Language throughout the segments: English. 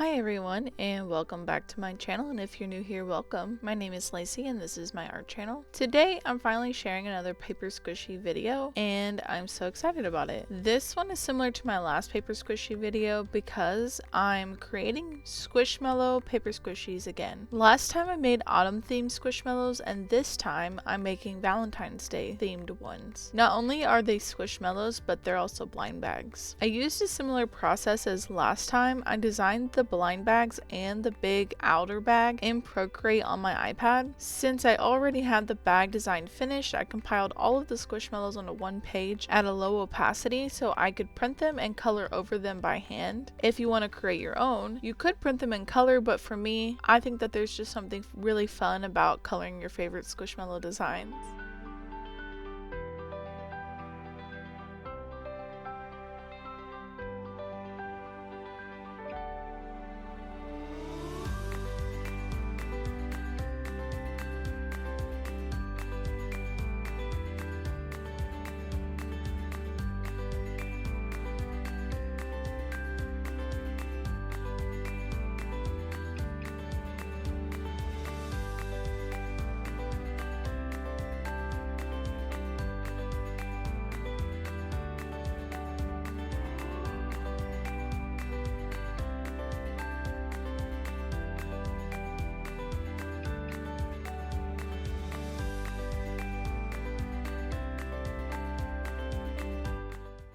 Hi everyone, and welcome back to my channel, and if you're new here, welcome. My name is Lacey and this is my art channel. Today I'm finally sharing another paper squishy video and I'm so excited about it. This one is similar to my last paper squishy video because I'm creating Squishmallow paper squishies again. Last time I made autumn themed Squishmallows and this time I'm making Valentine's Day themed ones. Not only are they Squishmallows, but they're also blind bags. I used a similar process as last time. I designed the blind bags and the big outer bag in Procreate on my iPad. Since I already had the bag design finished, I compiled all of the Squishmallows onto one page at a low opacity so I could print them and color over them by hand. If you want to create your own, you could print them in color, but for me, I think that there's just something really fun about coloring your favorite Squishmallow designs.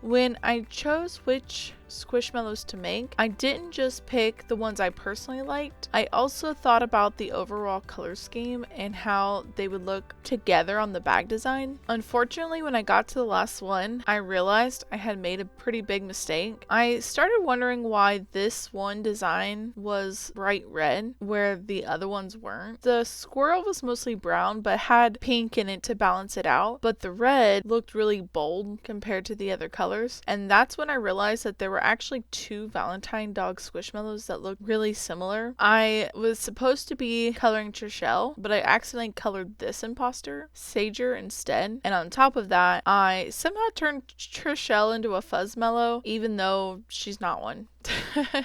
When I chose which Squishmallows to make, I didn't just pick the ones I personally liked. I also thought about the overall color scheme and how they would look together on the bag design. Unfortunately, when I got to the last one, I realized I had made a pretty big mistake. I started wondering why this one design was bright red where the other ones weren't. The squirrel was mostly brown but had pink in it to balance it out, but the red looked really bold compared to the other colors, and that's when I realized that there were actually two Valentine dog Squishmallows that looked really similar. I was supposed to be coloring Trishelle, but I accidentally colored this imposter, Sager, instead. And on top of that, I somehow turned Trishelle into a Fuzzmallow, even though she's not one.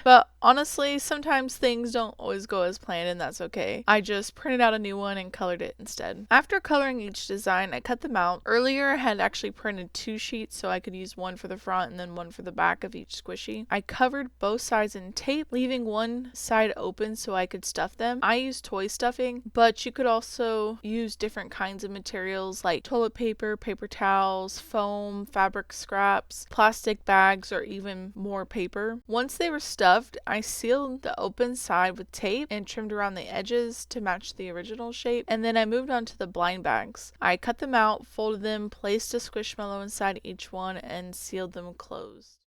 But honestly, sometimes things don't always go as planned, and that's okay. I just printed out a new one and colored it instead. After coloring each design, I cut them out. Earlier, I had actually printed two sheets so I could use one for the front and then one for the back of each squishy. I covered both sides in tape, leaving one side open so I could stuff them. I used toy stuffing, but you could also use different kinds of materials like toilet paper, paper towels, foam, fabric scraps, plastic bags, or even more paper. Once they were stuffed, I sealed the open side with tape and trimmed around the edges to match the original shape, and then I moved on to the blind bags. I cut them out, folded them, placed a Squishmallow inside each one, and sealed them closed.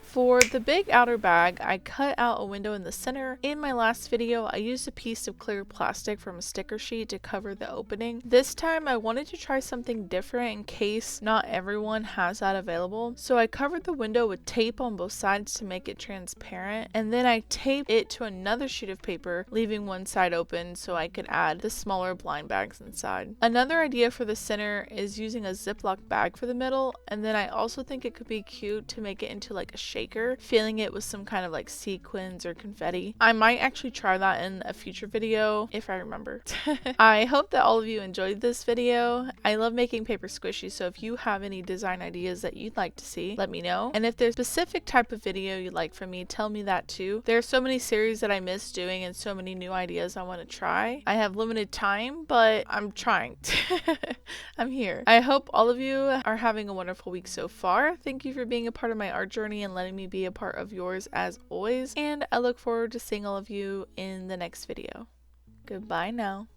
For the big outer bag, I cut out a window in the center. In my last video, I used a piece of clear plastic from a sticker sheet to cover the opening. This time, I wanted to try something different in case not everyone has that available. So I covered the window with tape on both sides to make it transparent, and then I taped it to another sheet of paper, leaving one side open so I could add the smaller blind bags inside. Another idea for the center is using a Ziploc bag for the middle, and then I also think it could be cute to make it into like a shaker, filling it with some kind of like sequins or confetti. I might actually try that in a future video if I remember. I hope that all of you enjoyed this video. I love making paper squishies, so if you have any design ideas that you'd like to see, let me know. And if there's a specific type of video you'd like from me, tell me that too. There are so many series that I miss doing and so many new ideas I want to try. I have limited time, but I'm trying. I'm here. I hope all of you are having a wonderful week so far. Thank you for being a part of my art journey and letting me be a part of yours as always, and I look forward to seeing all of you in the next video. Goodbye now.